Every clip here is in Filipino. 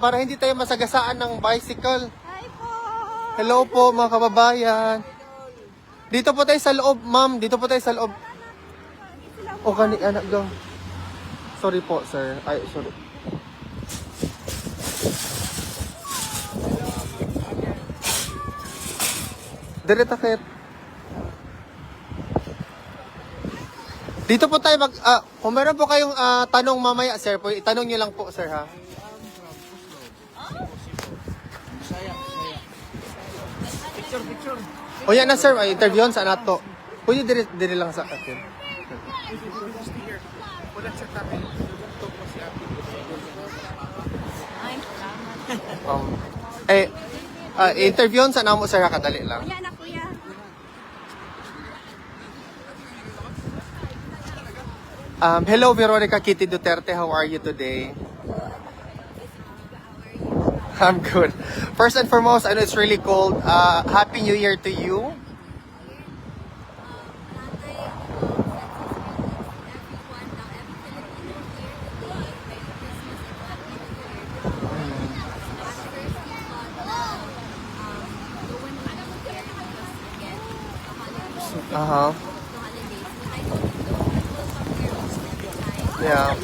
para hindi tayo masagasaan ng bicycle. Hi po! Hello po mga kababayan. Dito po tayo sa loob, ma'am. Dito po tayo sa loob. O kani anak go. Sorry po, sir. Ay, sorry. Dire takit. Dito po tayo kung meron po kayong tanong mamaya, sir, po itanong niyo lang po, sir, ha. Picture. O yan na, sir, ay interview sa nato. Pwede dire lang sa atin. Interview sa namo, sir, ha, kadali lang. Kuya na kuya. Hello, Veronica Kitty Duterte. How are you today? I'm good. First and foremost, I know it's really cold. Happy New Year to you. Uh-huh. Yeah.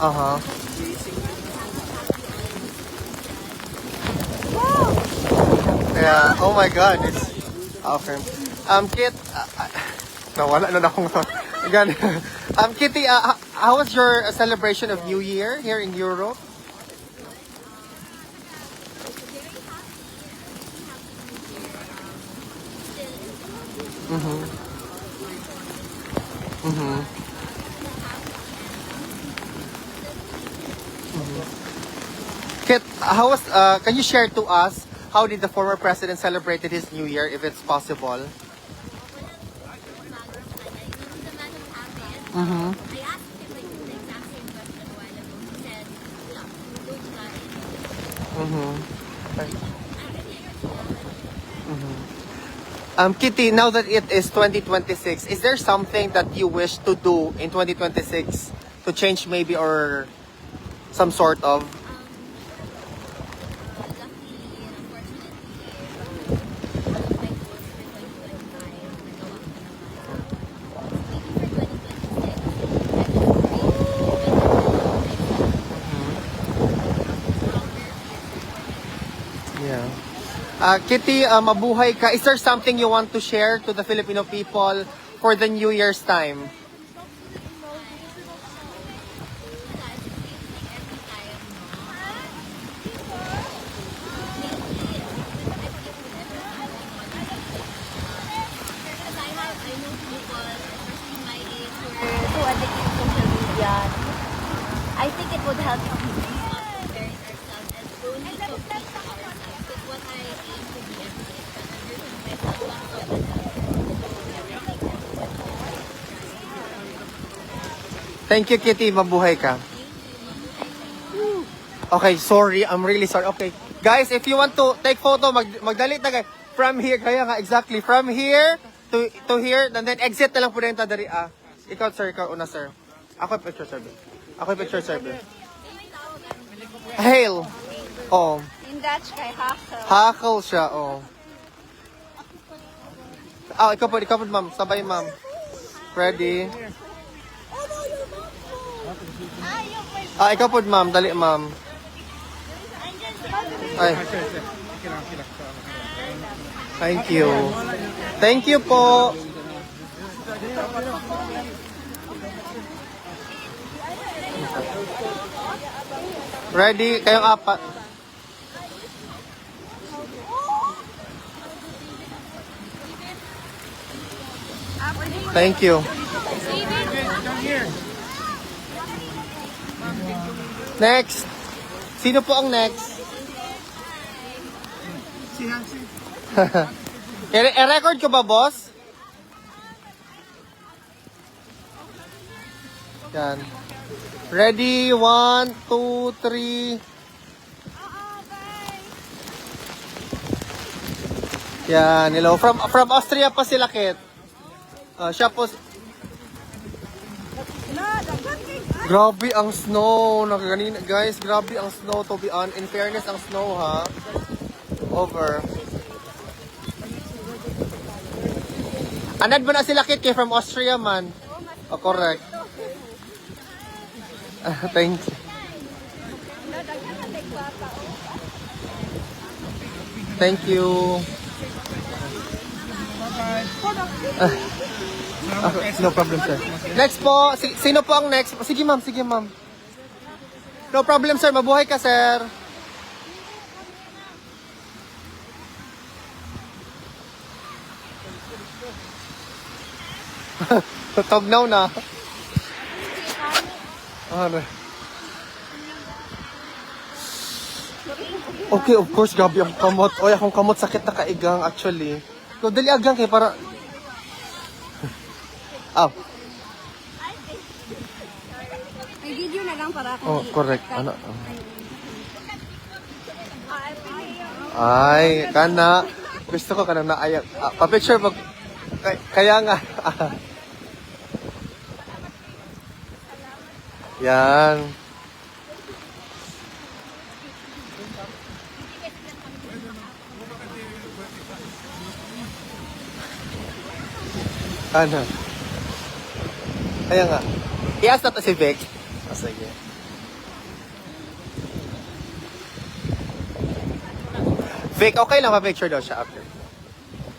Uh-huh. Yeah. Oh my God. It's okay. Kit, nawala na akong again. Kitty, how was your celebration of New Year here in Europe? Mhm. Mhm. Kit, how was? Can you share to us how did the former president celebrated his New Year, if it's possible? Mm-hmm. Mm-hmm. Kitty, now that it is 2026, is there something that you wish to do in 2026 to change maybe or some sort of? Yeah. Kitty, mabuhay ka. Is there something you want to share to the Filipino people for the New Year's time? So addicted to social media. I think it would help us prepare ourselves and slowly complete ourselves. Because what I aim to be every day is to understand myself. Thank you, Kitty. Mabuhay ka. Okay, sorry. I'm really sorry. Okay. Guys, if you want to take photo, magdalit na guys. From here, kaya nga, exactly. From here to here, and then exit na lang po rin tadari. Ikaw, sir. Ikaw una, sir. Ako yung picture server. Hail. Oh. In Dutch kay Hassel. Hakel siya, oh. Ikaw po, ma'am. Sabay, ma'am. Ready? Ikaw po, ma'am. Dali, ma'am. Ay. Thank you. Thank you po. Ready? Kayong apat. Thank you. Next. Sino po ang next? Si Hansi. I-record ko ba, boss? Yan. Ready? 1, 2, 3. Yan, hello. From Austria pa sila, Kit. Siya po. Grabe ang snow. Nakaganina, guys, grabe ang snow to be on. In fairness, ang snow ha. Over. Anad ba na sila kit kay from Austria man? Oh, correct. Thank you. Thank you. No problem, sir. Next po. Sino po ang next? Sige, ma'am. Sige, ma'am. No problem, sir. Mabuhay ka, sir. Tugnaw na. Ano? Okay, of course, gabi ang kamot. Oy, akong kamot sakit na kaigang actually. So, dali agang kay para... Ah, May video na lang para oh, correct. Ano? Ay, kana. Gusto ko kana na ay pa-picture pag kaya nga. Yan. Kana. Kaya nga. I-ask na to si Vic. Oh, sige. Vic, okay lang pa-picture daw siya after.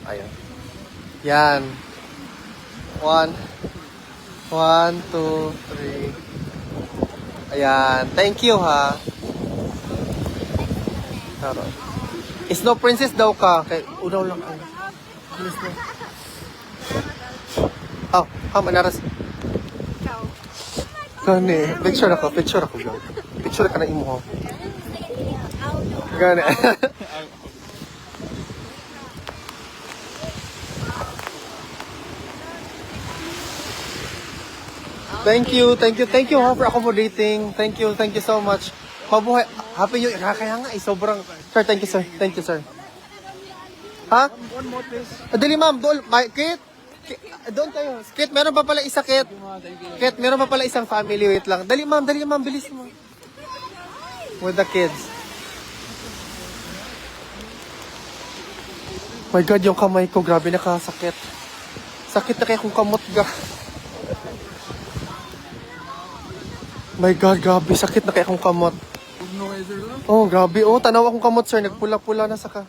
Ayun. Yan. 1, 2, 3. Ayan. Thank you, ha. Taro. Snow Princess daw ka. Kay, udaw lang. Ay. Bilis na. Oh, manaras. Gani. Picture ako. Picture ako. Picture ka na imo. Gani. Thank you ha for accommodating. Thank you so much. Mabuhay. Happy New Year. Kaya nga sobrang. Sir, thank you sir. Ha? One more please. Dali ma'am, Kit. Doon tayo. Kit, meron pa pala isa Kit. Kit, meron pa pala isang family. Wait lang. Dali ma'am, bilis mo. With the kids. My God, yung kamay ko, grabe nakasakit. Sakit na kaya kung kamot ga. My God, grabe, sakit na kaya kung kamot. No, sir. Oh, grabe. Oh, tanaw akong kamot, sir. Nagpula-pula na saka.